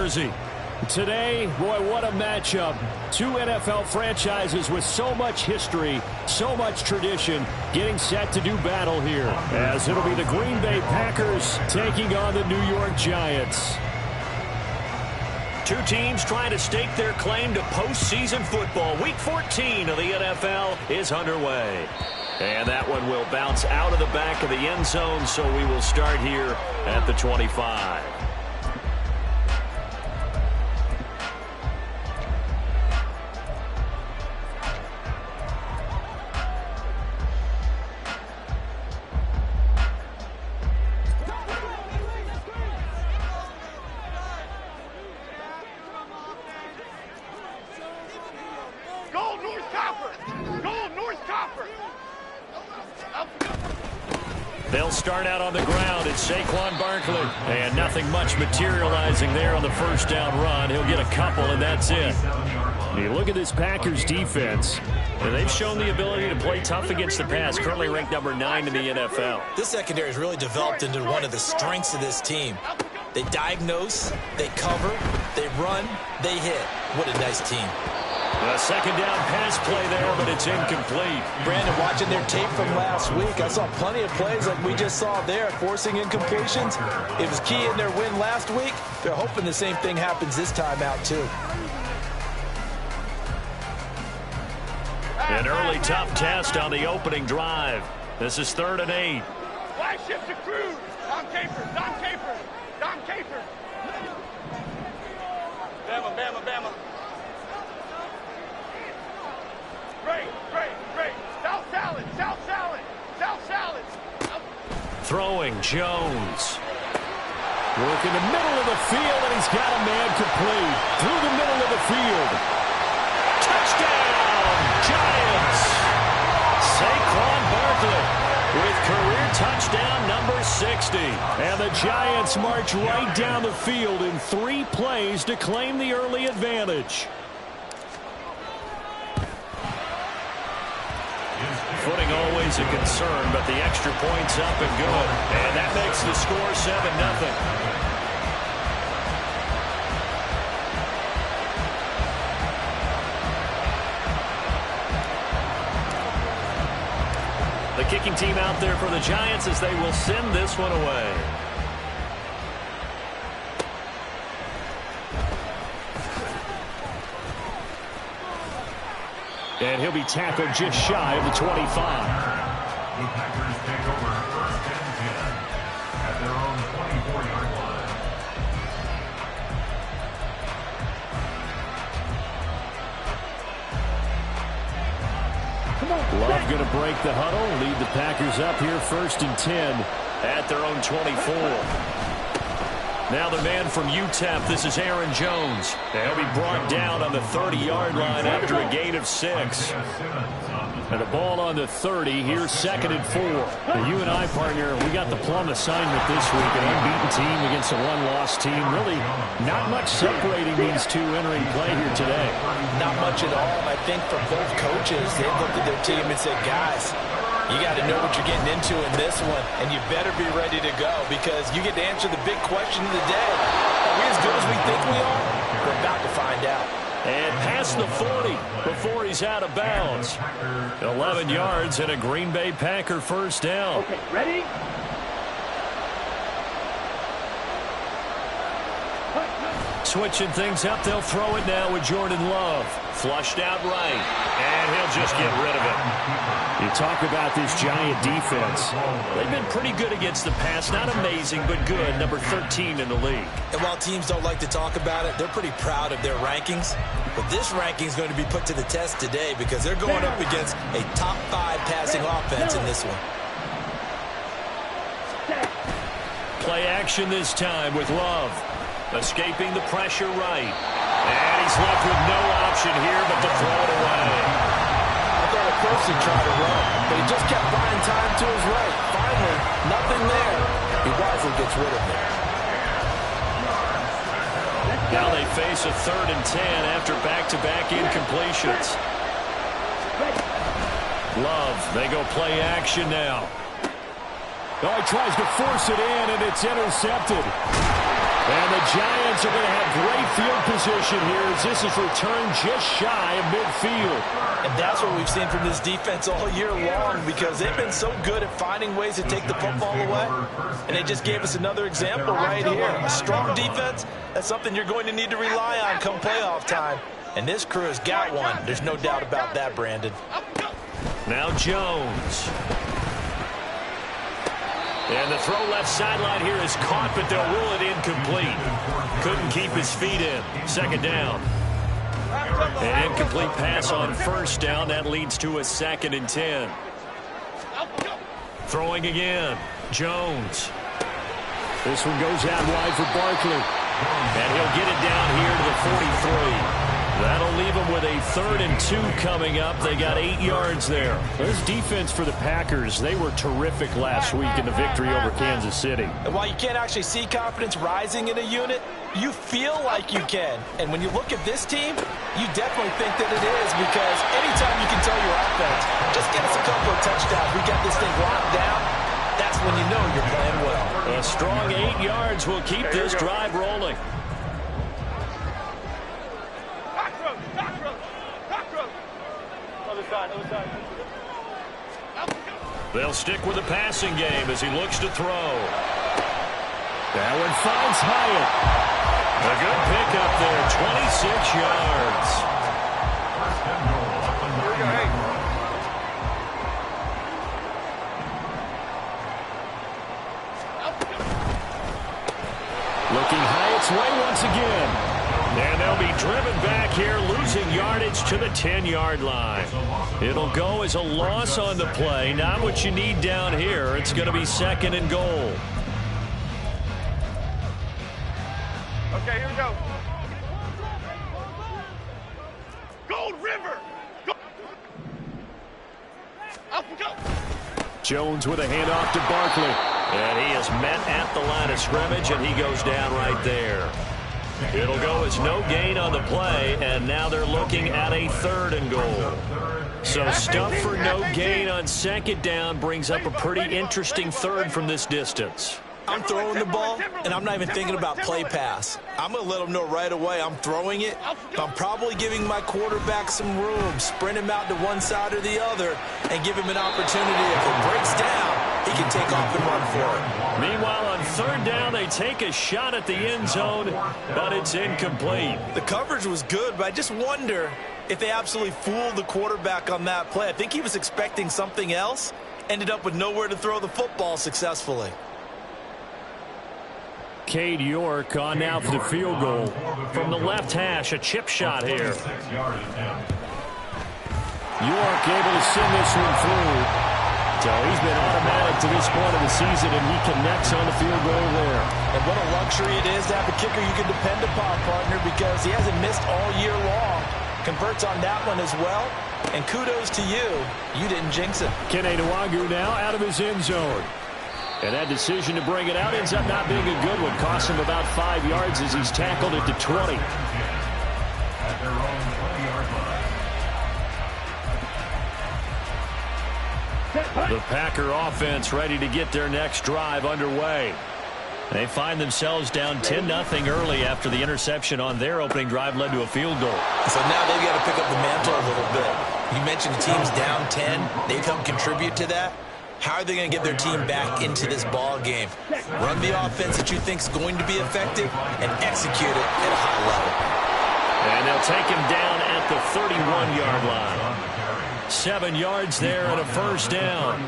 jersey. Today, boy, what a matchup. Two NFL franchises with so much history, so much tradition, getting set to do battle here, as it'll be the Green Bay Packers taking on the New York Giants. Two teams trying to stake their claim to postseason football. Week 14 of the NFL is underway. And that one will bounce out of the back of the end zone, so we will start here at the 25. They'll start out on the ground. It's Saquon Barkley. And nothing much materializing there on the first down run. He'll get a couple, and that's it. You look at this Packers defense, and they've shown the ability to play tough against the pass, currently ranked number 9 in the NFL. This secondary has really developed into one of the strengths of this team. They diagnose, they cover, they run, they hit. What a nice team. A second down pass play there, but it's incomplete. Brandon, watching their tape from last week, I saw plenty of plays like we just saw there, forcing incompletions. It was key in their win last week. They're hoping the same thing happens this time out, too. An early tough test on the opening drive. This is 3rd and 8. Flag shift to Cruz. Dom Capers. Dom Capers. Dom Capers. Bama, Bama, Bama. Great. South salad. Throwing Jones. Work in the middle of the field, and he's got a man complete. Through the middle of the field. Touchdown, Giants. Saquon Barkley with career touchdown number 60. And the Giants march right down the field in 3 plays to claim the early advantage. Footing always a concern, but the extra point's up and good. And that makes the score 7-0. The kicking team out there for the Giants as they will send this one away. And he'll be tackled just shy of the 25. The Packers take over 1st and 10 at their own 24-yard line. Love going to break the huddle, lead the Packers up here 1st and 10 at their own 24. Now the man from UTEP, this is Aaron Jones. He'll be brought down on the 30-yard line after a gain of 6. And the ball on the 30, here's 2nd and 4. Now, you and I, partner, we got the plum assignment this week, an unbeaten team against a one-loss team. Really not much separating these two entering play here today. Not much at all. I think for both coaches, they looked at their team and said, guys, you got to know what you're getting into in this one, and you better be ready to go because you get to answer the big question of the day. Are we as good as we think we are? We're about to find out. And past the 40 before he's out of bounds. 11 yards and a Green Bay Packer first down. Okay, ready? Switching things up, they'll throw it now with Jordan Love. Flushed out right, and he'll just get rid of it. You talk about this Giant defense. They've been pretty good against the pass. Not amazing, but good. Number 13 in the league. And while teams don't like to talk about it, they're pretty proud of their rankings. But this ranking is going to be put to the test today because they're going up against a top 5 passing offense in this one. Play action this time with Love. Escaping the pressure right. And he's left with no option here but to throw it away. I thought at first he tried to run, but he just kept buying time to his right. Finally, nothing there. He wisely gets rid of it. Now they face a 3rd and 10 after back-to-back incompletions. Love, they go play action now. Oh, he tries to force it in, and it's intercepted. And the Giants are going to have great position here as this is returned just shy of midfield. And that's what we've seen from this defense all year long, because they've been so good at finding ways to take the football away. And they just gave us another example right here. A strong defense, that's something you're going to need to rely on come playoff time. And this crew has got one. There's no doubt about that, Brandon. Now Jones. And the throw left sideline here is caught, but they'll rule it incomplete. Couldn't keep his feet in. Second down. An incomplete pass on first down. That leads to a 2nd and 10. Throwing again. Jones. This one goes out wide for Barkley. And he'll get it down here to the 43. That'll leave them with a 3rd and 2 coming up. They got 8 yards there. This defense for the Packers, they were terrific last week in the victory over Kansas City. And while you can't actually see confidence rising in a unit, you feel like you can. And when you look at this team, you definitely think that it is, because anytime you can tell your offense, just get us a couple of touchdowns, we got this thing locked down, that's when you know you're playing well. A strong 8 yards will keep this drive rolling. They'll stick with the passing game as he looks to throw. That one finds Hyatt. A good pickup there, 26 yards. Looking Hyatt's way once again. And they'll be driven back here, losing yardage to the 10-yard line. It'll go as a loss on the play. Not what you need down here. It's going to be 2nd and goal. Okay, here we go. Gold River! Go. Up we go! Jones with a handoff to Barkley. And he is met at the line of scrimmage, and he goes down right there. It'll go as no gain on the play, and now they're looking at a 3rd and goal. So stuff for no gain on 2nd down brings up a pretty interesting 3rd from this distance. I'm throwing the ball, and I'm not even thinking about play pass. I'm going to let them know right away I'm throwing it, but I'm probably giving my quarterback some room, sprint him out to one side or the other, and give him an opportunity. If it breaks down, he can take off and run for it. Meanwhile, on 3rd down, they take a shot at the end zone, but it's incomplete. The coverage was good, but I just wonder if they absolutely fooled the quarterback on that play. I think he was expecting something else, ended up with nowhere to throw the football successfully. Cade York on now for the field goal. From the left hash, a chip shot here. York able to send this one through. So he's been automatic to this point of the season, and he connects on the field goal there. And what a luxury it is to have a kicker you can depend upon, partner, because he hasn't missed all year long. Converts on that one as well. And kudos to you. You didn't jinx it. Kene Nwangwu now out of his end zone. And that decision to bring it out ends up not being a good one. Costs him about 5 yards as he's tackled at the 20. At their own 20-yard line. The Packer offense ready to get their next drive underway. They find themselves down 10-0 early after the interception on their opening drive led to a field goal. So now they've got to pick up the mantle a little bit. You mentioned the team's down 10. They've helped contribute to that. How are they going to get their team back into this ball game? Run the offense that you think is going to be effective and execute it at a high level. And they'll take him down at the 31-yard line. 7 yards there and a first down.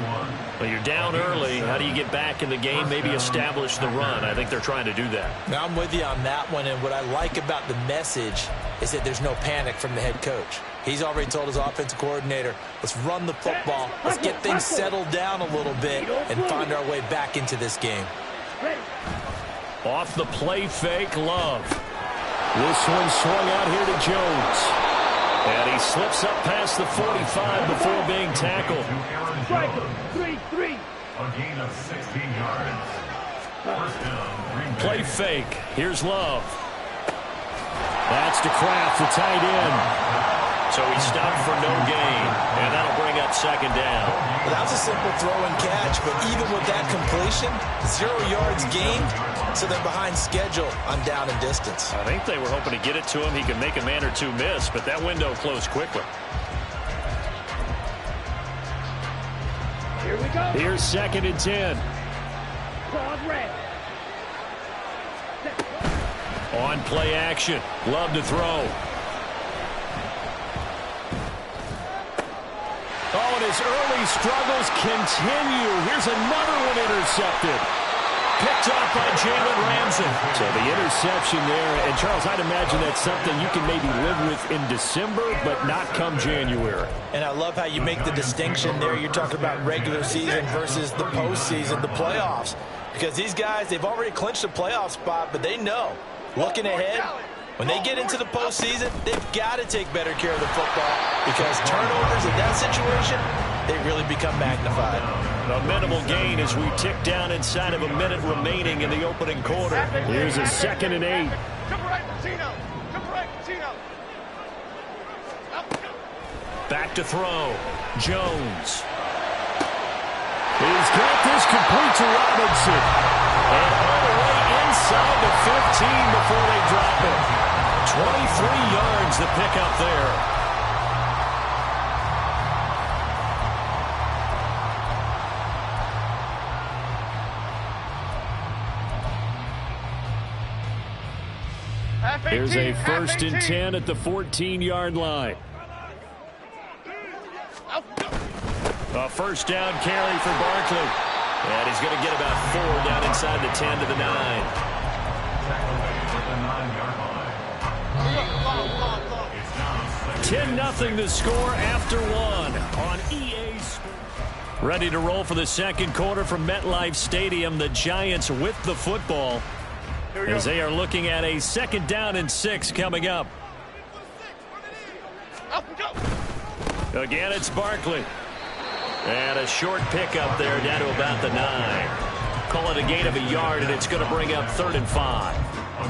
Well, you're down early. How do you get back in the game? Maybe establish the run. I think they're trying to do that. Now, I'm with you on that one, and what I like about the message is that there's no panic from the head coach. He's already told his offensive coordinator, let's run the football, let's get things settled down a little bit, and find our way back into this game. Off the play fake, Love. This one swung out here to Jones. And he slips up past the 45 before being tackled. A gain of 16 yards. First down, Green Bay. Play fake. Here's Love. That's to Kraft, the tight end. So he stopped for no gain, and that'll bring up second down. Well, that was a simple throw and catch, but even with that completion, 0 yards gained, so they're behind schedule on down and distance. I think they were hoping to get it to him. He could make a man or two miss, but that window closed quickly. Here we go. Here's 2nd and 10. Claude red. On play action. Love to throw. Oh, and his early struggles continue. Here's another one intercepted. Picked off by Jalen Ramsey. So the interception there. And, Charles, I'd imagine that's something you can maybe live with in December, but not come January. And I love how you make the distinction there. You're talking about regular season versus the postseason, the playoffs. Because these guys, they've already clinched a playoff spot, but they know, looking ahead, when they get into the postseason, they've got to take better care of the football because turnovers in that situation, they really become magnified. A minimal gain as we tick down inside of a minute remaining in the opening quarter. Here's a 2nd and 8. Back to throw. Jones. He's got this complete to Robinson. And all the way inside the 15 before they drop it. 23 yards the pickup there. Here's a 1st and 10 at the 14-yard line. A first down carry for Barkley. And he's going to get about 4 down inside the 10 to the 9. 10-0 to score after 1 on EA Sports. Ready to roll for the second quarter from MetLife Stadium. The Giants with the football as they are looking at a 2nd down and 6 coming up. Again, it's Barkley. And a short pickup there down to about the 9. Call it a gain of a yard, and it's going to bring up 3rd and 5.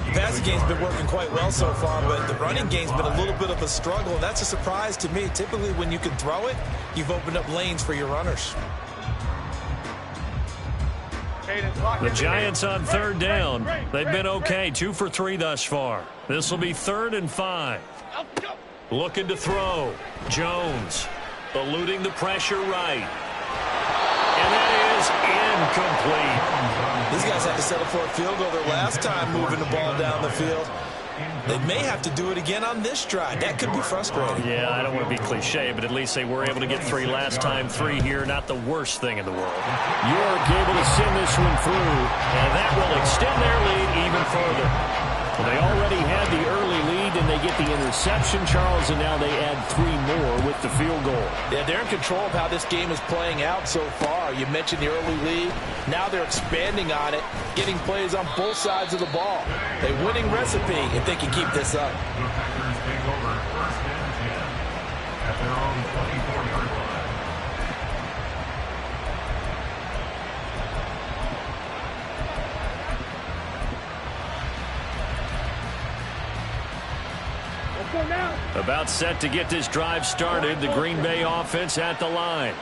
The passing game's been working quite well so far, but the running game's been a little bit of a struggle, and that's a surprise to me. Typically, when you can throw it, you've opened up lanes for your runners. The Giants on 3rd down. They've been okay, 2 for 3 thus far. This will be 3rd and 5. Looking to throw. Jones eluding the pressure right. And that is incomplete. These guys had to settle for a field goal their last time moving the ball down the field. They may have to do it again on this drive. That could be frustrating. Yeah, I don't want to be cliche, but at least they were able to get 3 last time. 3 here, not the worst thing in the world. York able to send this one through, and that will extend their lead even further. Well, they already had the early lead, and they get the interception, Charles, and now they add 3 more with the field goal. Yeah, they're in control of how this game is playing out so far. You mentioned the early lead. Now they're expanding on it, getting plays on both sides of the ball. A winning recipe if they can keep this up. The Packers take over 1st and 10 at their own 24-yard line. About set to get this drive started. The Green Bay offense at the line.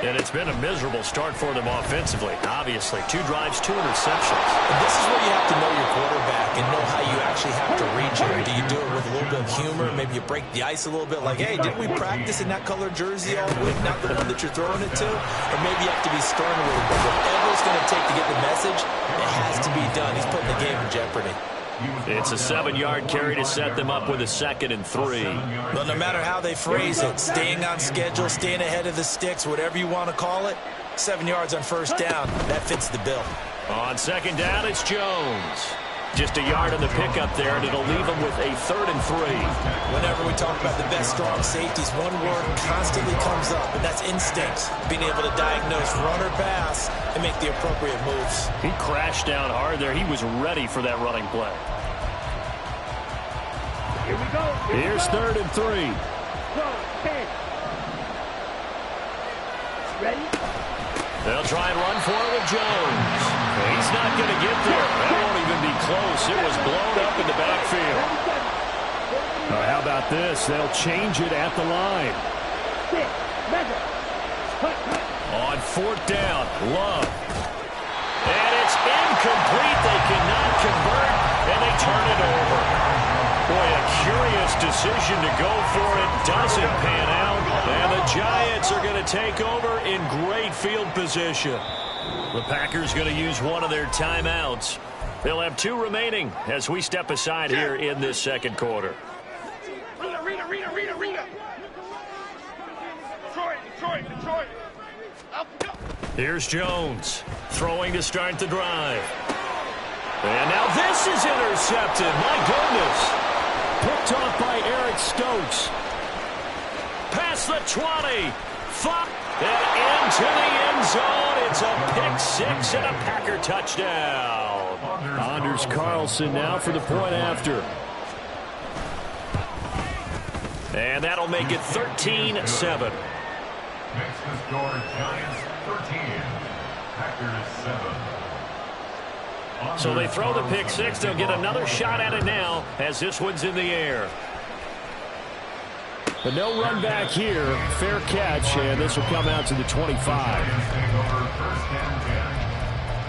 And it's been a miserable start for them offensively. Obviously, 2 drives, 2 interceptions. And this is where you have to know your quarterback and know how you actually have to reach him. Do you do it with a little bit of humor? Maybe you break the ice a little bit like, hey, didn't we practice in that color jersey all week? Not the one that you're throwing it to? Or maybe you have to be stern with it. But whatever it's going to take to get the message, it has to be done. He's putting the game in jeopardy. It's a 7-yard carry to set them up with a 2nd and 3. But no matter how they phrase it, staying on schedule, staying ahead of the sticks, whatever you want to call it, 7 yards on 1st down, that fits the bill. On 2nd down, it's Jones. Just a yard on the pickup there, and it'll leave them with a 3rd and 3. Whenever we talk about the best strong safeties, one word constantly comes up, and that's instincts. Being able to diagnose run or pass and make the appropriate moves. He crashed down hard there. He was ready for that running play. Here we go. Here's 3rd and 3. Ready? They'll try and run for it with Jones. He's not going to get there. That won't even be close. It was blown up in the backfield. How about about this? They'll change it at the line. On 4th down, Love. And it's incomplete. They cannot convert, and they turn it over. Boy, a curious decision to go for it. Doesn't pan out. And the Giants are going to take over in great field position. The Packers going to use one of their timeouts. They'll have 2 remaining as we step aside here in this second quarter. Rita. Detroit. Here's Jones throwing to start the drive. And now this is intercepted. My goodness. Picked off by Eric Stokes. Past the 20. 5. And into the end zone. It's a pick 6 and a Packer touchdown. Anders Carlson now for the point after. And that'll make it 13-7. Next to score, Giants 13, Packers 7. So they throw the pick 6. They'll get another shot at it now as this one's in the air. But no run back here. Fair catch, and this will come out to the 25. Giants take over 1st and 10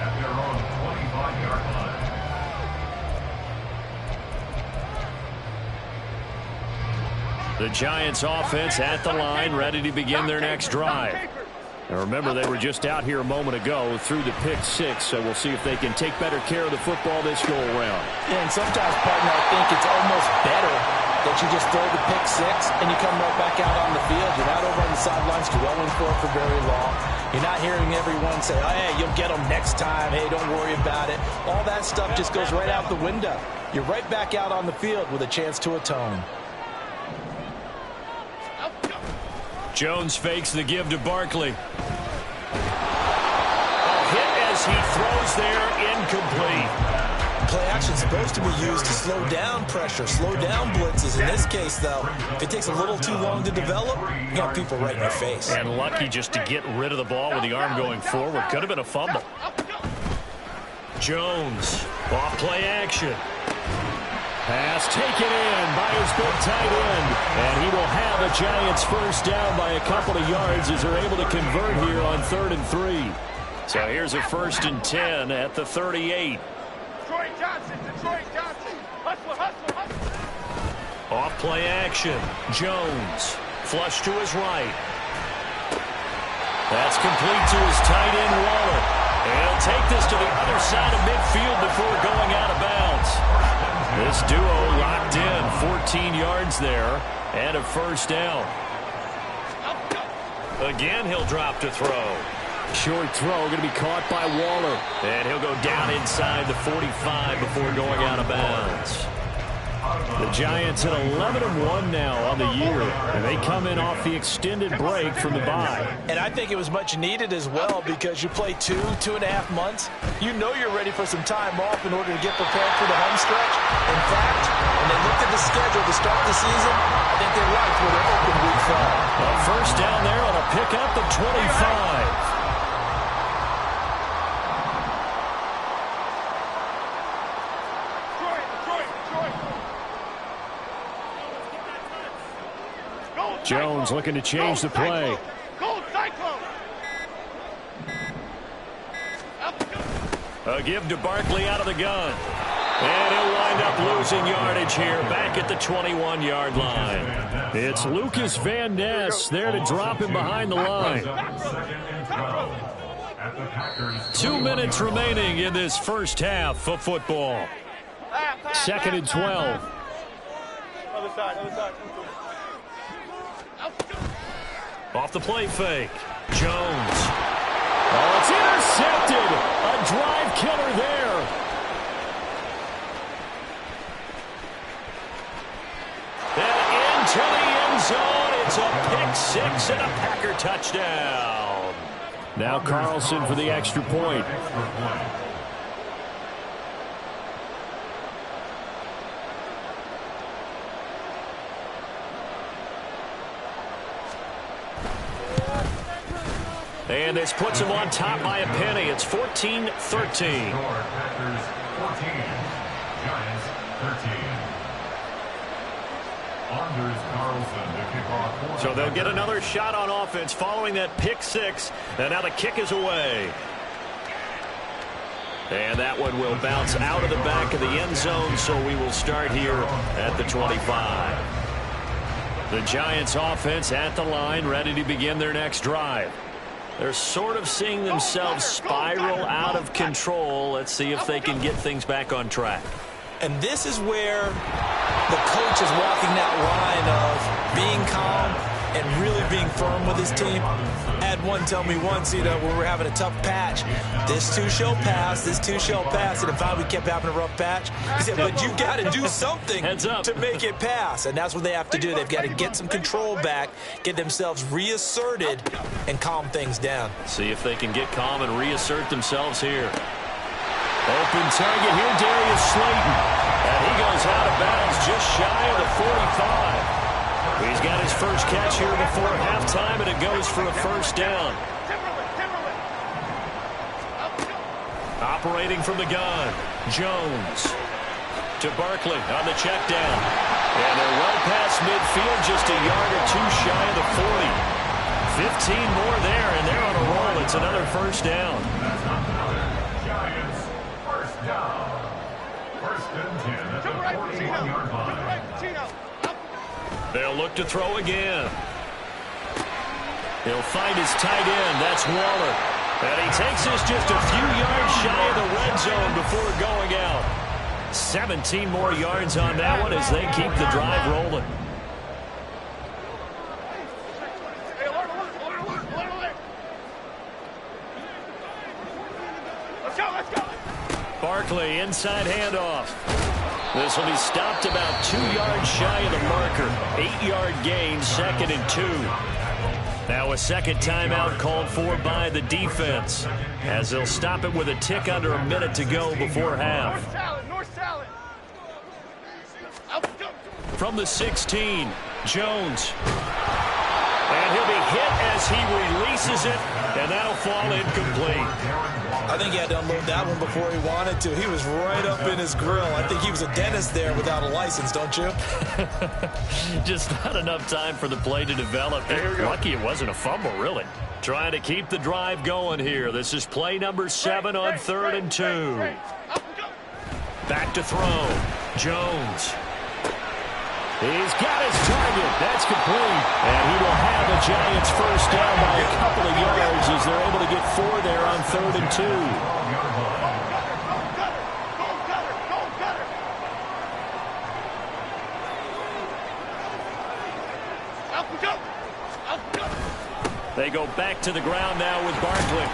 at their own 25-yard line. The Giants offense at the line, ready to begin their next drive. And remember, they were just out here a moment ago through the pick 6, so we'll see if they can take better care of the football this go around. Yeah, and sometimes, partner, I think it's almost better that you just throw the pick 6 and you come right back out on the field. You're not over on the sidelines dwelling for very long. You're not hearing everyone say, oh, hey, you'll get them next time. Hey, don't worry about it. All that stuff just goes right out the window. You're right back out on the field with a chance to atone. Jones fakes the give to Barkley. A hit as he throws there, incomplete. Play action is supposed to be used to slow down pressure, slow down blitzes. In this case, though, if it takes a little too long to develop, you got people right in your face. And lucky just to get rid of the ball with the arm going forward. Could have been a fumble. Jones, off play action. Pass taken in by his big tight end. And he will have a Giants first down by a couple of yards as they're able to convert here on 3rd and 3. So here's a 1st and 10 at the 38. Detroit Johnson. Hustle. Off play action. Jones, flush to his right. That's complete to his tight end, Waller. And he'll take this to the other side of midfield before going out of bounds. This duo locked in, 14 yards there, and a first down. Again, he'll drop to throw. Short throw going to be caught by Waller. And he'll go down inside the 45 before going out of bounds. The Giants at 11-1 now on the year, and they come in off the extended break from the bye. And I think it was much needed as well because you play 2.5 months. You know you're ready for some time off in order to get prepared for the home stretch. In fact, when they looked at the schedule to start the season, I think they liked where their open week fell. A first down there on a pickup at 25. Jones looking to change the play. Gold Cyclone. A give to Barkley out of the gun. And he'll wind up losing yardage here back at the 21-yard line. It's Lucas Van Ness there to drop him behind the line. 2 minutes remaining in this first half of football. 2nd and 12. Other side. Off the play fake. Jones. Oh, it's intercepted. A drive killer there. And into the end zone. It's a pick 6 and a Packer touchdown. Now Carlson for the extra point. And this puts him on top by a penny. It's 14-13. Packers 14, Giants 13. Anders Carlson to kick off. So they'll get another shot on offense following that pick six. And now the kick is away. And that one will bounce out of the back of the end zone, so we will start here at the 25. The Giants offense at the line, ready to begin their next drive. They're sort of seeing themselves spiral out of control. Let's see if they can get things back on track. And this is where the coach is walking that line of being calm and really being firm with his team. I had one tell me once, when we're having a tough patch, this too shall pass, this too shall pass. And if we kept having a rough patch, he said, but you've got to do something to make it pass. And that's what they have to do. They've got to get some control back, get themselves reasserted, and calm things down. See if they can get calm and reassert themselves here. Open target here, Darius Slayton. And he goes out of bounds just shy of the 45. He's got his first catch here before halftime, and it goes for a first down. Operating from the gun, Jones to Barkley on the check down. And they're well past midfield, just a yard or two shy of the 40. 15 more there, and they're on a roll. It's another first down. Giants, first down. First and 10 at the 41-yard line. They'll look to throw again. He'll find his tight end. That's Waller. And he takes this just a few yards shy of the red zone before going out. 17 more yards on that one as they keep the drive rolling. Let's go. Barkley, inside handoff. This will be stopped about 2 yards shy of the marker. 8-yard gain, 2nd and 2. Now a second timeout called for by the defense, as they'll stop it with a tick under a minute to go before half. North salad. From the 16, Jones. And he'll be hit as he releases it, and that'll fall incomplete. I think he had to unload that one before he wanted to. He was right up in his grill. I think he was a dentist there without a license, don't you? Just not enough time for the play to develop. Lucky it wasn't a fumble, really. Trying to keep the drive going here. This is play number 7 on 3rd and 2. Back to throw. Jones. He's got his target. That's complete. And he will have the Giants first down by a couple of yards as they're able to get 4 there on 3rd and 2. They go back to the ground now with Barkley.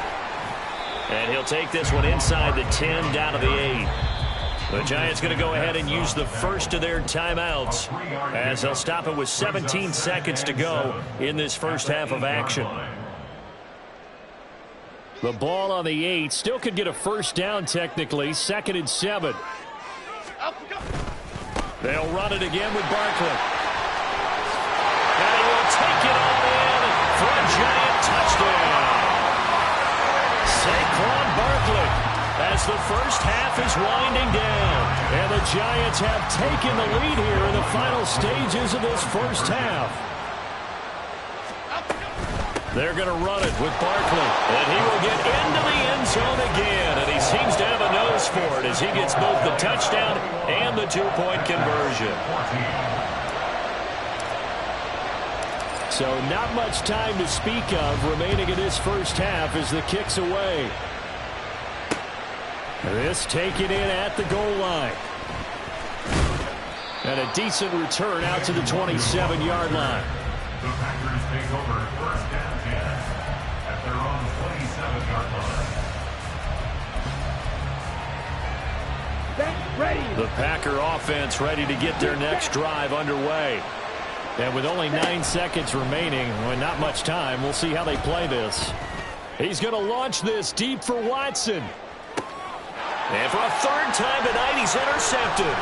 And he'll take this one inside the 10 down to the 8. The Giants going to go ahead and use the first of their timeouts as they'll stop it with 17 seconds to go in this first half of action. The ball on the 8. Still could get a first down technically. 2nd and 7. They'll run it again with Barkley. And he will take it all in for a Giant touchdown. Saquon Barkley, as the first half is winding down. And the Giants have taken the lead here in the final stages of this first half. They're going to run it with Barkley. And he will get into the end zone again. And he seems to have a nose for it as he gets both the touchdown and the 2-point conversion. So not much time to speak of remaining in this first half as the kick's away. This taken in at the goal line. And a decent return out to the 27-yard line. The Packers take over 1st and 10 at their own 27-yard line. The Packer offense ready to get their next drive underway. And with only 9 seconds remaining, well, not much time, we'll see how they play this. He's going to launch this deep for Watson. And for a 3rd time tonight, he's intercepted.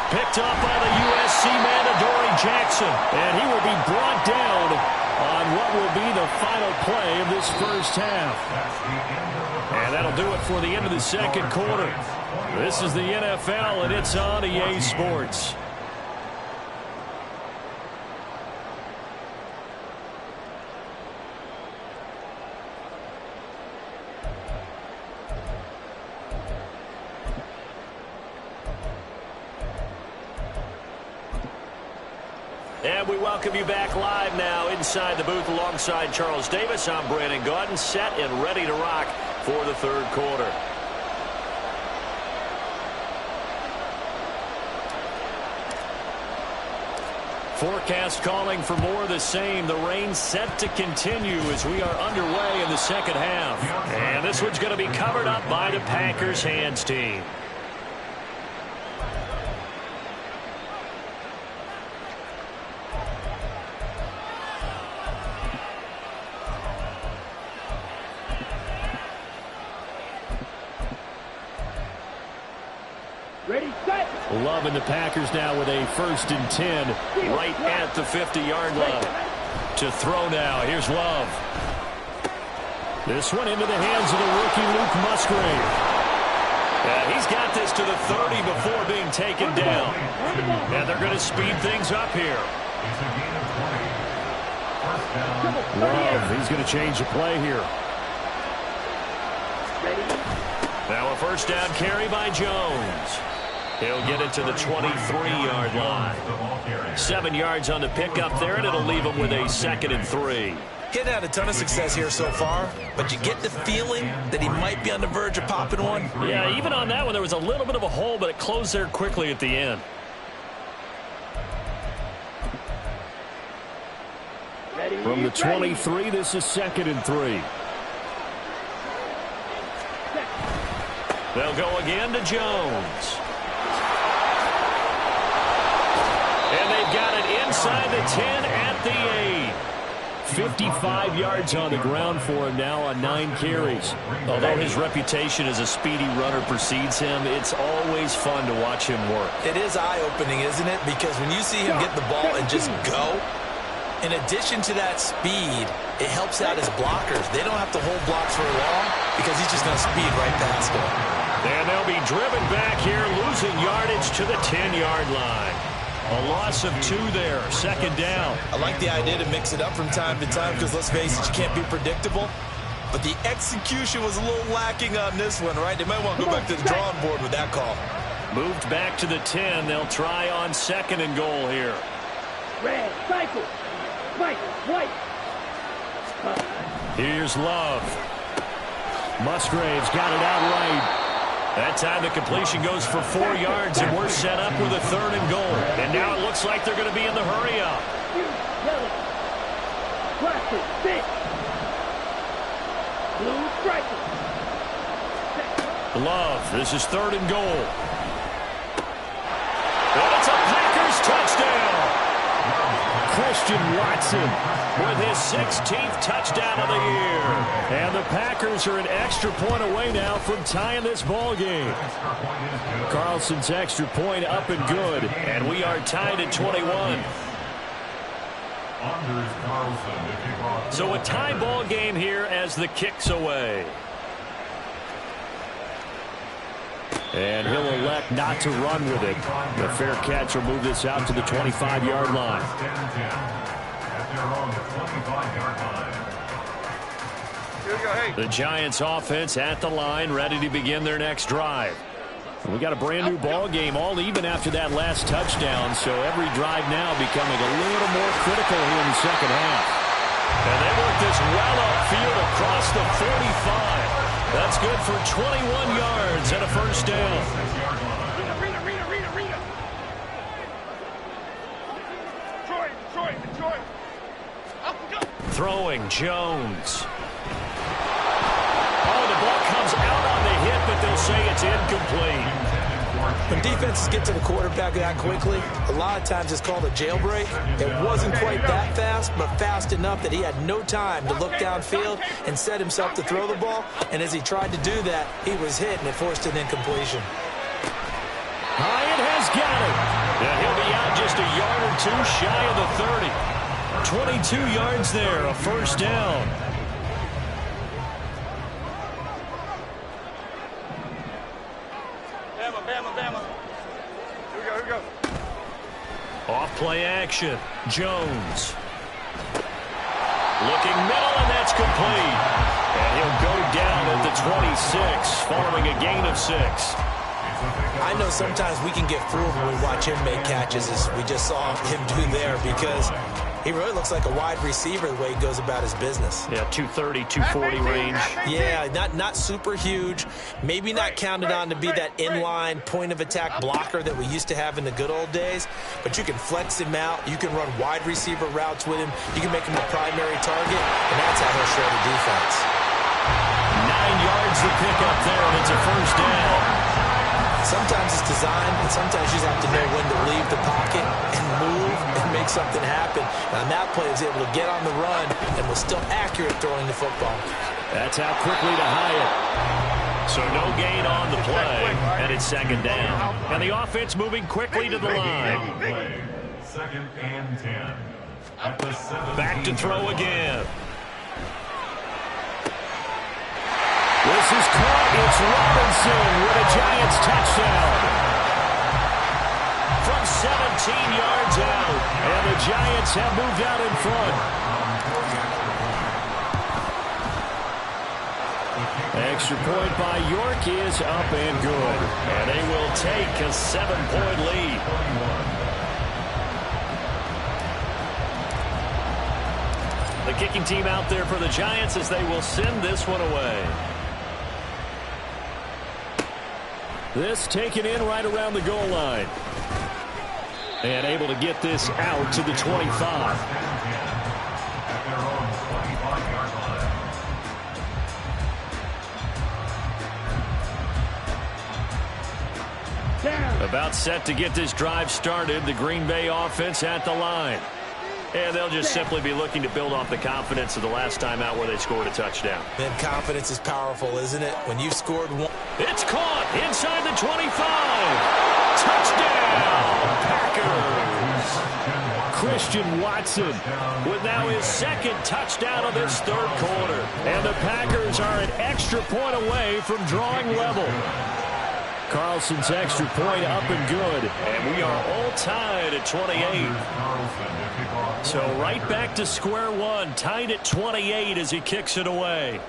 Picked up by the USC man, Adoree Jackson. And he will be brought down on what will be the final play of this first half. And that'll do it for the end of the 2nd quarter. This is the NFL, and it's on EA Sports. And we welcome you back live now inside the booth alongside Charles Davis. I'm Brandon Gaudin, set and ready to rock for the third quarter. Forecast calling for more of the same. The rain set to continue as we are underway in the second half. And this one's going to be covered up by the Packers hands team. Ready, set. Love in the Packers now with a 1st and 10 right at the 50-yard line. To throw now. Here's Love. This one into the hands of the rookie Luke Musgrave. He's got this to the 30 before being taken down. And they're going to speed things up here. Love, he's going to change the play here. Now a first down carry by Jones. He'll get it to the 23-yard line. 7 yards on the pickup there, and it'll leave him with a 2nd and 3. Getting had a ton of success here so far, but you get the feeling that he might be on the verge of popping one. Yeah, even on that one, there was a little bit of a hole, but it closed there quickly at the end. From the 23, this is 2nd and 3. They'll go again to Jones. And they've got it inside the 10 at the 8. 55 yards on the ground for him now on 9 carries. Although his reputation as a speedy runner precedes him, it's always fun to watch him work. It is eye-opening, isn't it? Because when you see him get the ball and just go, in addition to that speed, it helps out his blockers. They don't have to hold blocks for long because he's just going to speed right past them. And they'll be driven back here, losing yardage to the 10-yard line. A loss of 2 there, 2nd down. I like the idea to mix it up from time to time because, let's face it, you can't be predictable. But the execution was a little lacking on this one, right? They might want to go back to the drawing board with that call. Moved back to the 10. They'll try on 2nd and goal here. Red, cycle. White, white. Here's Love. Musgrave's got it outright. That time the completion goes for 4 yards, and we're set up with a 3rd and goal. And now it looks like they're going to be in the hurry-up. Yellow. Plastic, thick. Blue, striker. Love, this is 3rd and goal. And it's a Packers touchdown. Christian Watson with his 16th touchdown of the year. And the Packers are an extra point away now from tying this ball game. Carlson's extra point up and good. And we are tied at 21. So a tie ball game here as the kick's away. And he'll elect not to run with it. The fair catch will move this out to the 25-yard line. The Giants offense at the line, ready to begin their next drive. We got a brand new ball game, all even after that last touchdown, so every drive now becoming a little more critical here in the second half. And they work this well upfield across the 45. That's good for 21 yards and a first down. Rita. Detroit. Throwing Jones. Oh, the ball comes out on the hit, but they'll say it's incomplete. When defenses get to the quarterback that quickly, a lot of times it's called a jailbreak. It wasn't quite that fast, but fast enough that he had no time to look downfield and set himself to throw the ball. And as he tried to do that, he was hit, and it forced an incompletion. Hyatt has got it. And he'll be out just a yard or 2 shy of the 30. 22 yards there, a first down. Bama. Here we go. Off play action. Jones. Looking middle, and that's complete. And he'll go down at the 26 following a gain of 6. I know sometimes we can get fooled when we watch him make catches, as we just saw him do there, because he really looks like a wide receiver the way he goes about his business. Yeah, 230, 240 range. Yeah, not super huge. Maybe not counted on to be that inline point-of-attack blocker that we used to have in the good old days, but you can flex him out. You can run wide receiver routes with him. You can make him a primary target, and that's how he'll show the defense. 9 yards to pick up there, and it's a first down. Sometimes it's designed, and sometimes you just have to know when to leave the pocket and move and make something happen. And on that play, he was able to get on the run and was still accurate throwing the football. That's out quickly to Hyatt. So no gain on the play, and it's second down. And the offense moving quickly to the line. Second and 10. At the 7. Back to throw again. This is caught. It's Robinson with a Giants touchdown. From 17 yards out. And the Giants have moved out in front. Extra point by York is up and good. And they will take a 7-point lead. The kicking team out there for the Giants as they will send this one away. This taken in right around the goal line. And able to get this out to the 25. About set to get this drive started. The Green Bay offense at the line. And they'll just simply be looking to build off the confidence of the last time out where they scored a touchdown. Man, confidence is powerful, isn't it? When you've scored one. It's caught inside the 25. Touchdown, Packers. Christian Watson with now his second touchdown of this third quarter. And the Packers are an extra point away from drawing level. Carlson's extra point up and good. And we are all tied at 28. So right back to square one, tied at 28 as he kicks it away.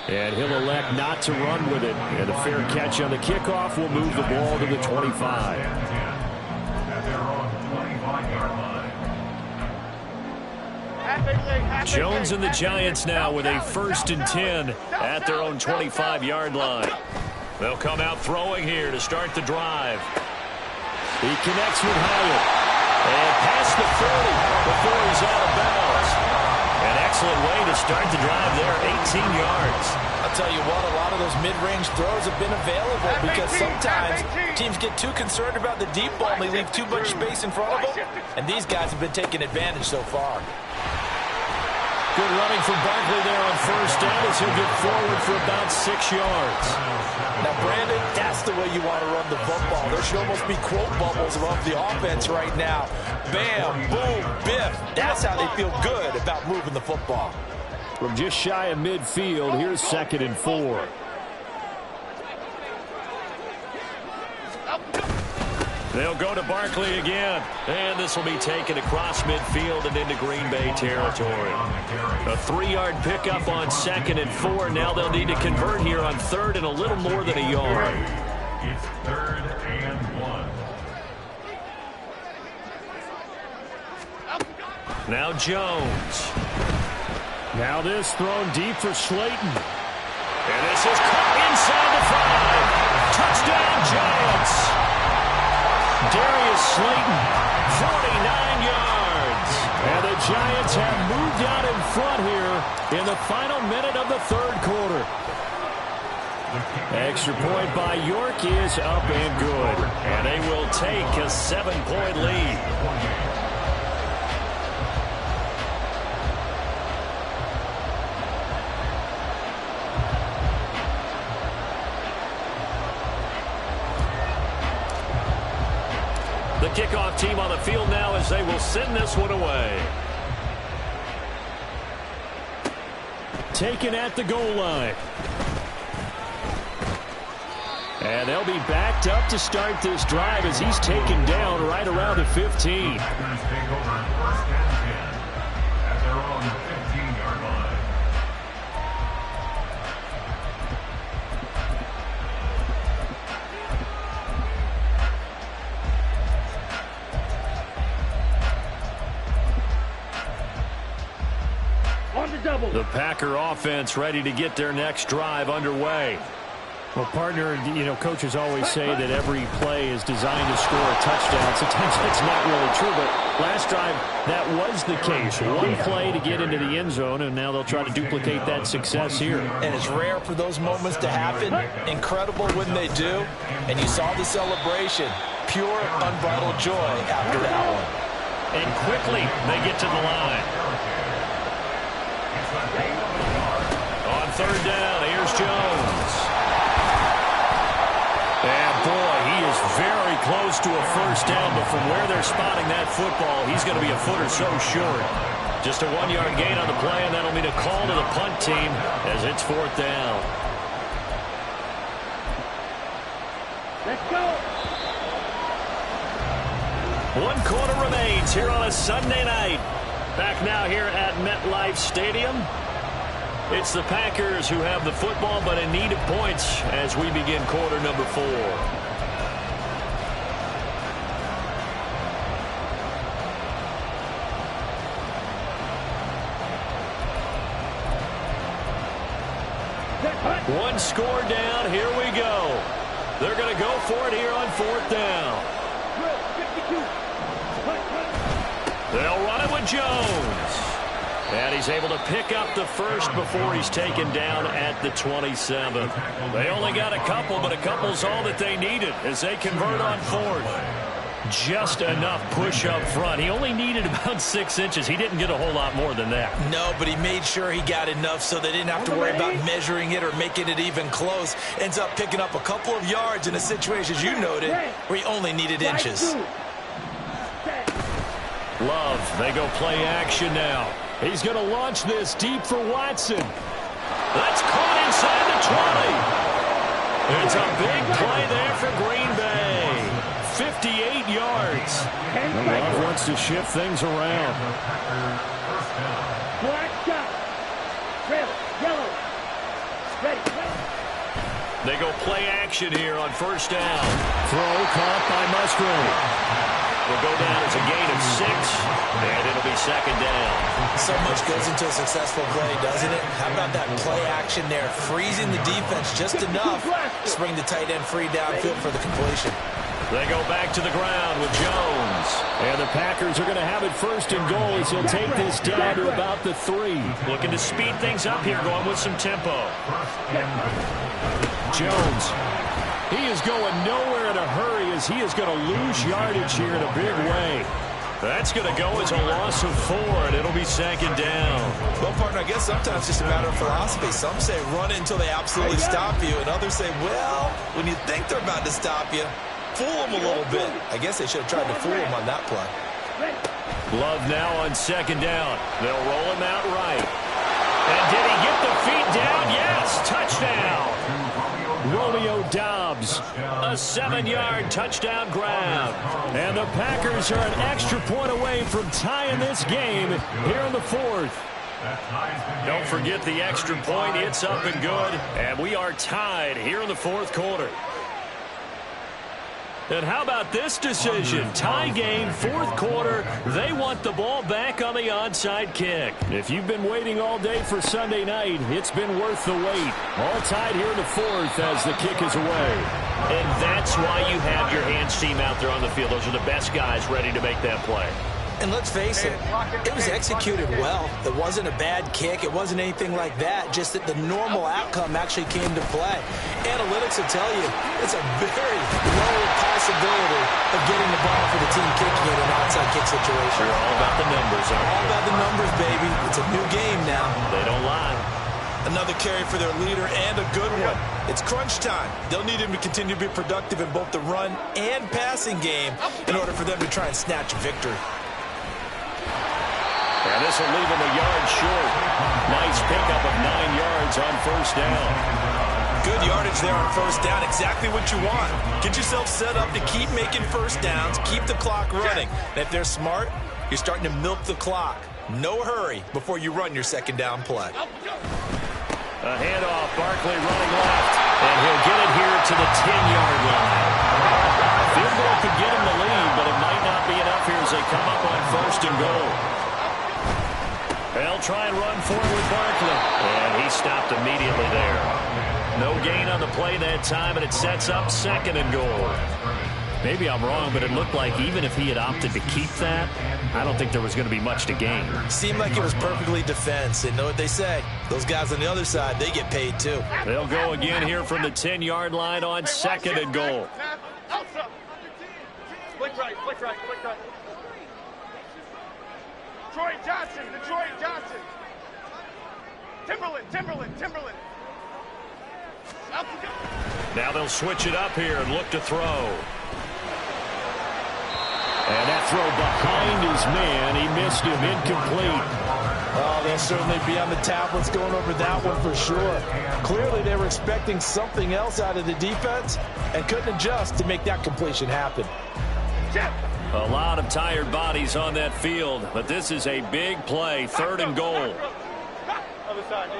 And he'll elect not to run with it. And a fair catch on the kickoff will move the ball to the 25. Jones and the Giants now with a 1st and 10 at their own 25-yard line. They'll come out throwing here to start the drive. He connects with Hyatt. And past the 40 before he's out of bounds. An excellent way to start the drive there, 18 yards. I'll tell you what, a lot of those mid-range throws have been available because sometimes teams get too concerned about the deep ball and they leave too much space in front of them. And these guys have been taking advantage so far. Good running from Barkley there on 1st down as he'll get forward for about 6 yards. Now, Brandon, that's the way you want to run the football. There should almost be quote bubbles above the offense right now. Bam, boom, biff. That's how they feel good about moving the football. From just shy of midfield, here's 2nd and 4. They'll go to Barkley again. And this will be taken across midfield and into Green Bay territory. A 3-yard pickup on 2nd and 4. Now they'll need to convert here on 3rd and a little more than a yard. It's 3rd and 1. Now Jones. Now this thrown deep for Slayton. And this is caught inside the 5. Touchdown, Giants. Darius Slayton, 49 yards. And the Giants have moved out in front here in the final minute of the 3rd quarter. Extra point by York is up and good. And they will take a 7-point lead. The kickoff team on the field now as they will send this one away. Taken at the goal line. And they'll be backed up to start this drive as he's taken down right around the 15. Packers take over 1st and 10 at their own 15-yard line. The Packer offense ready to get their next drive underway. Well, partner, coaches always say that every play is designed to score a touchdown. Sometimes that's not really true, but last drive, that was the case. One play to get into the end zone, and now they'll try to duplicate that success here. And it's rare for those moments to happen. Incredible when they do. And you saw the celebration. Pure, unbridled joy after that one. And quickly, they get to the line. On third down, here's Jones. And, boy, he is very close to a first down, but from where they're spotting that football, he's going to be a foot or so short. Just a 1-yard gain on the play, and that'll mean a call to the punt team as it's fourth down. Let's go. 1 quarter remains here on a Sunday night. Back now here at MetLife Stadium. It's the Packers who have the football, but in need of points as we begin quarter number 4. One score down. Here we go. They're going to go for it here on fourth down. They'll run it with Jones. And he's able to pick up the first before he's taken down at the 27. They only got a couple, but a couple's all that they needed as they convert on fourth. Just enough push up front. He only needed about 6 inches. He didn't get a whole lot more than that. No, but he made sure he got enough so they didn't have to worry about measuring it or making it even close. Ends up picking up a couple of yards in a situation, as you noted, where he only needed inches. Love, they go play action now. He's going to launch this deep for Watson. That's caught inside the 20. It's a big play there for Green Bay. 58 yards. Love wants to shift things around. Black shot. Red, yellow. Ready. They go play action here on first down. Throw caught by Musgrave. Will go down as a gain of 6, and it'll be second down. So much goes into a successful play, doesn't it? How about that play action there, freezing the defense just enough to bring the tight end free downfield for the completion. They go back to the ground with Jones. And the Packers are going to have it first and goal as he'll take this down to about the 3. Looking to speed things up here, going with some tempo. Jones. He is going nowhere in a hurry as he is going to lose yardage here in a big way. That's going to go as a loss of 4, and it'll be second down. Well, partner, I guess sometimes it's just a matter of philosophy. Some say run it until they absolutely stop you, and others say, well, when you think they're about to stop you, fool them a little bit. I guess they should have tried to fool him on that play. Love now on second down. They'll roll him out right. And did he get the feet down? Yes, touchdown. Romeo Doubs, a 7-yard touchdown grab. And the Packers are an extra point away from tying this game here in the 4th. Don't forget the extra point. It's up and good. And we are tied here in the 4th quarter. And how about this decision? Tie game, 4th quarter. They want the ball back on the onside kick. If you've been waiting all day for Sunday night, it's been worth the wait. All tied here in the 4th as the kick is away. And that's why you have your hands team out there on the field. Those are the best guys ready to make that play. And let's face it, it was executed well. It wasn't a bad kick. It wasn't anything like that. Just that the normal outcome actually came to play. Analytics will tell you it's a very low possibility of getting the ball for the team kicking in an outside kick situation. They're all about the numbers, aren't they? All about the numbers, baby. It's a new game now. They don't lie. Another carry for their leader and a good one. It's crunch time. They'll need him to continue to be productive in both the run and passing game in order for them to try and snatch a victory. And this will leave him a yard short. Nice pickup of 9 yards on first down. Good yardage there on first down. Exactly what you want. Get yourself set up to keep making first downs, keep the clock running. And if they're smart, you're starting to milk the clock. No hurry before you run your second down play. A handoff, Barkley running left. And he'll get it here to the 10-yard line. Field goal could get him the lead, but it might not be enough here as they come up on first and goal. They'll try and run for it with Barkley. And he stopped immediately there. No gain on the play that time, and it sets up 2nd and goal. Maybe I'm wrong, but it looked like even if he had opted to keep that, I don't think there was going to be much to gain. Seemed like it was perfectly defense. And know what they say? Those guys on the other side, they get paid too. They'll go again here from the 10-yard line on 2nd and goal. Flick right, flick right, flick right. Troy Johnson, Detroit Johnson. Timberland. Now they'll switch it up here and look to throw. And that throw behind his man, he missed him, incomplete. Oh, they'll certainly be on the tablets going over that one for sure. Clearly they were expecting something else out of the defense and couldn't adjust to make that completion happen. A lot of tired bodies on that field, but this is a big play, 3rd and goal. Other side.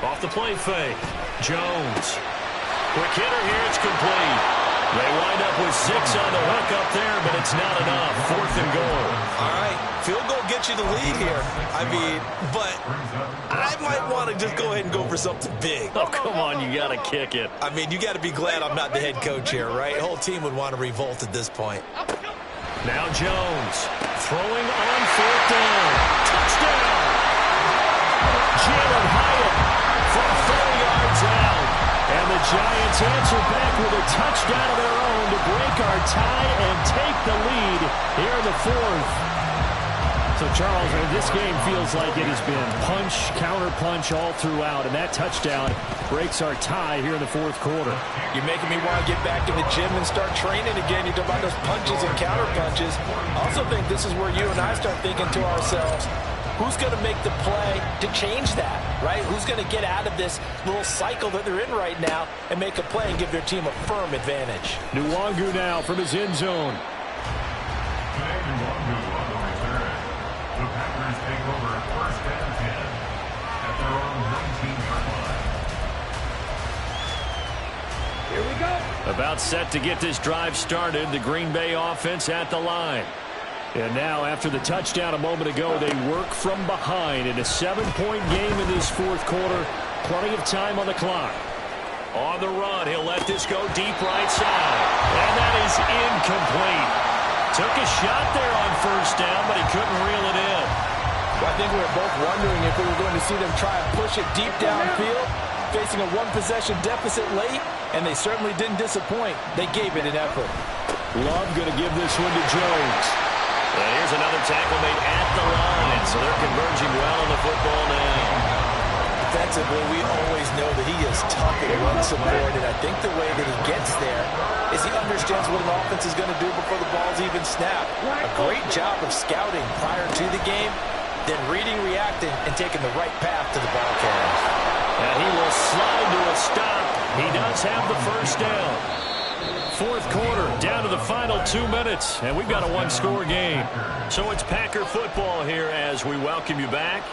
Off the play fake. Jones. Quick hitter here, it's complete. They wind up with 6 on the hook up there, but it's not enough. 4th and goal. All right, field goal gets you the lead here. I mean, but I might want to just go ahead and go for something big. Oh, come on, you got to kick it. I mean, you got to be glad I'm not the head coach here, right? The whole team would want to revolt at this point. Now Jones throwing on 4th down. Touchdown! Jalen Hyatt from 4 yards out. And the Giants answer back with a touchdown of their own to break our tie and take the lead here in the 4th. So, Charles, this game feels like it has been punch, counter-punch all throughout, and that touchdown breaks our tie here in the 4th quarter. You're making me want to get back in the gym and start training again. You talk about those punches and counter-punches. I also think this is where you and I start thinking to ourselves, who's going to make the play to change that, right? Who's going to get out of this little cycle that they're in right now and make a play and give their team a firm advantage? Nwangu now from his end zone. The Packers take over 1st and 10 at their own 19-yard line. Here we go. About set to get this drive started. The Green Bay offense at the line. And now, after the touchdown a moment ago, they work from behind in a 7-point game in this 4th quarter. Plenty of time on the clock. On the run, he'll let this go deep right side. And that is incomplete. Took a shot there on 1st down, but he couldn't reel it in. Well, I think we were both wondering if we were going to see them try and push it deep downfield, facing a 1-possession deficit late, and they certainly didn't disappoint. They gave it an effort. Love going to give this one to Jones. And here's another tackle made at the line, so they're converging well on the football now. Defensively, we always know that he is tough and run support, and I think the way that he gets there is he understands what an offense is going to do before the ball's even snapped. A great job of scouting prior to the game, then reading, reacting, and taking the right path to the ball carrier. And he will slide to a stop. He does have the 1st down. 4th quarter, down to the final 2 minutes, and we've got a 1-score game. So it's Packer football here as we welcome you back.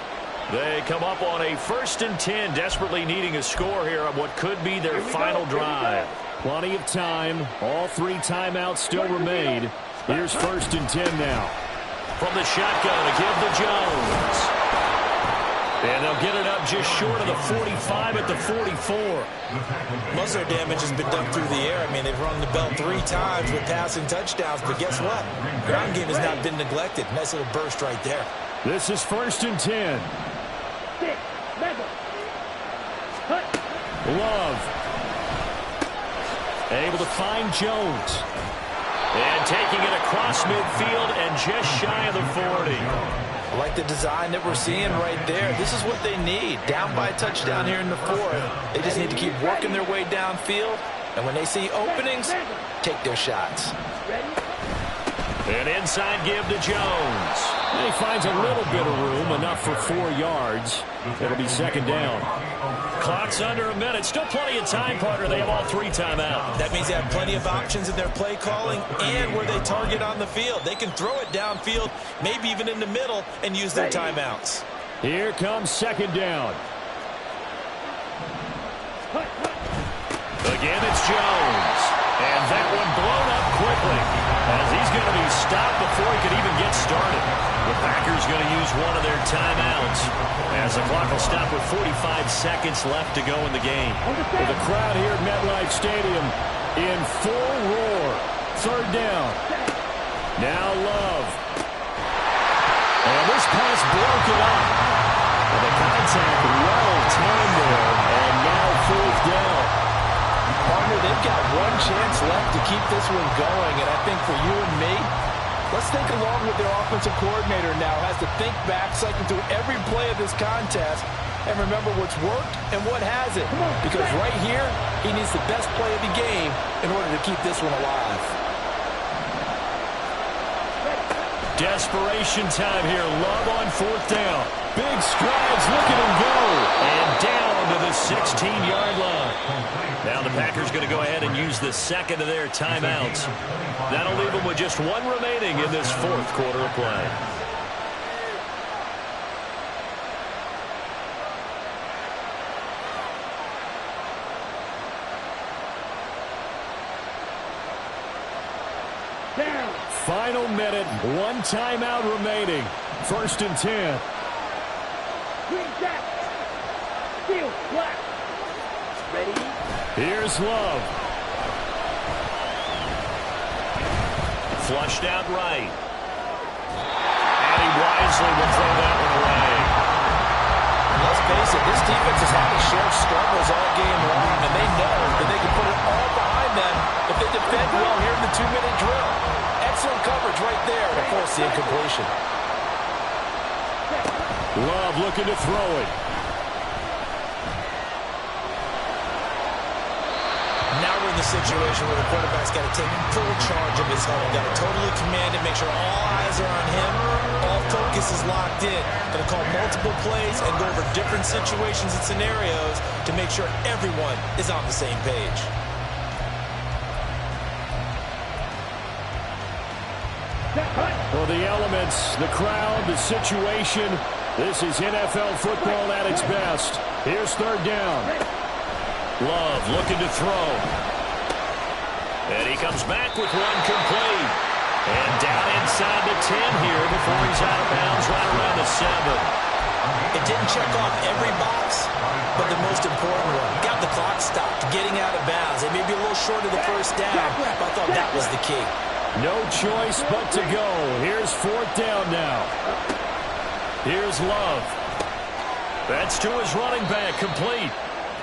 They come up on a 1st and 10, desperately needing a score here on what could be their final drive. Plenty of time. All 3 timeouts still remain. Here's 1st and 10 now. From the shotgun to give to Jones. And they'll get it up just short of the 45 at the 44. Most of their damage has been done through the air. I mean, they've rung the bell 3 times with passing touchdowns, but guess what? Ground game has not been neglected. Nice little burst right there. This is 1st and 10. Love. Able to find Jones. And taking it across midfield and just shy of the 40. I like the design that we're seeing right there. This is what they need. Down by a touchdown here in the 4th. They just need to keep working their way downfield. And when they see openings, take their shots. An inside give to Jones. And he finds a little bit of room, enough for 4 yards. It'll be 2nd down. Clock's under a minute. Still plenty of time, partner. They have all 3 timeouts. That means they have plenty of options in their play calling and where they target on the field. They can throw it downfield, maybe even in the middle, and use their timeouts. Here comes 2nd down. Again, it's Jones. And that one blown up stop before he could even get started. The Packers going to use one of their timeouts as the clock will stop with 45 seconds left to go in the game. With the crowd here at MetLife Stadium in full roar. Third down. Now Love. And this pass broken up. Well, the contact well timed there, and now fourth down. Partner, they've got one chance left to keep this one going, and I think for you and me, let's think along with their offensive coordinator now has to think back, cycle through every play of this contest, and remember what's worked and what hasn't. Because right here, he needs the best play of the game in order to keep this one alive. Desperation time here. Love on fourth down. Big strides. Look at him go. And down to the 16-yard line. Now the Packers going to go ahead and use the second of their timeouts. That'll leave them with just one remaining in this fourth quarter of play. Final minute, one timeout remaining. First and 10. Green jack. Steel black. Ready? Here's Love. Flushed out right. And he wisely will throw that one away. Let's face it, this defense has had its share of struggles all game long, and they know that they can put it all behind them if they defend well here in the 2-minute drill. Excellent coverage right there to force the incompletion. Love looking to throw it. Now we're in the situation where the quarterback's got to take full charge of his huddle. Got to totally command it, make sure all eyes are on him. All focus is locked in. Going to call multiple plays and go over different situations and scenarios to make sure everyone is on the same page. For the elements, the crowd, the situation, this is NFL football at its best. Here's third down. Love looking to throw. And he comes back with one complete. And down inside the 10 here before he's out of bounds right around the 7. It didn't check off every box, but the most important one. Got the clock stopped, getting out of bounds. It may be a little short of the first down, but I thought that was the key. No choice but to go. Here's fourth down now. Here's Love. That's to his running back, complete.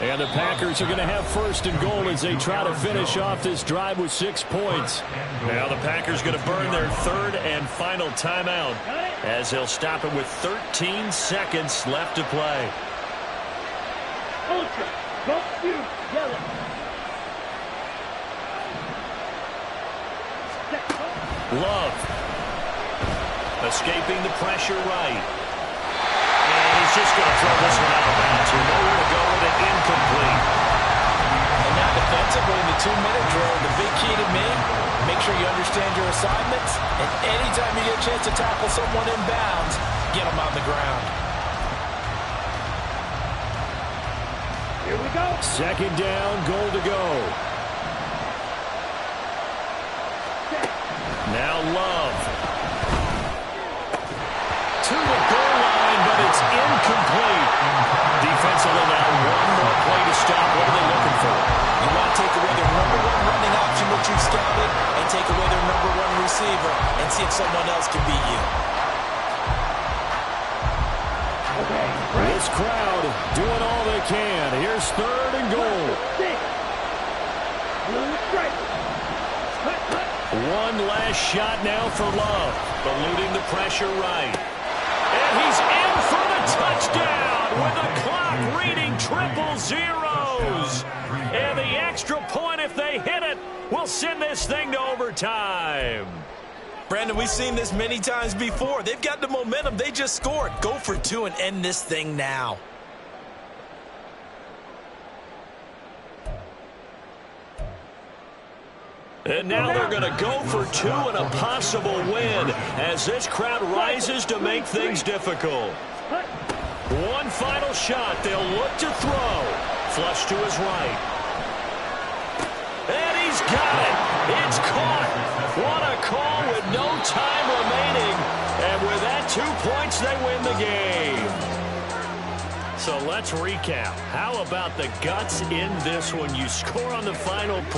And the Packers are going to have first and goal as they try to finish off this drive with 6 points. Now the Packers going to burn their third and final timeout as they'll stop it with 13 seconds left to play. Ultra. Don't shoot. Yellow. Love. Escaping the pressure right. And he's just going to throw this one out of bounds. Nowhere to go with it, incomplete. And now defensively in the 2-minute drill, the big key to me, make sure you understand your assignments, and anytime you get a chance to tackle someone in bounds, get them on the ground. Here we go. Second down, goal to go. Now Love. To the goal line, but it's incomplete. Defensively now, one more play to stop. What are they looking for? You want to take away their number one running option, which you've scouted, and take away their number one receiver and see if someone else can beat you. This crowd doing all they can. Here's third and goal. Blue stripe. One last shot now for Love. Eluding the pressure right. And he's in for the touchdown with the clock reading triple zeros. And the extra point, if they hit it, will send this thing to overtime. Brandon, we've seen this many times before. They've got the momentum. They just scored. Go for two and end this thing now. And now they're going to go for two and a possible win as this crowd rises to make things difficult. One final shot. They'll look to throw. Flush to his right. And he's got it. It's caught. What a call with no time remaining. And with that, 2 points, they win the game. So let's recap. How about the guts in this one? You score on the final play.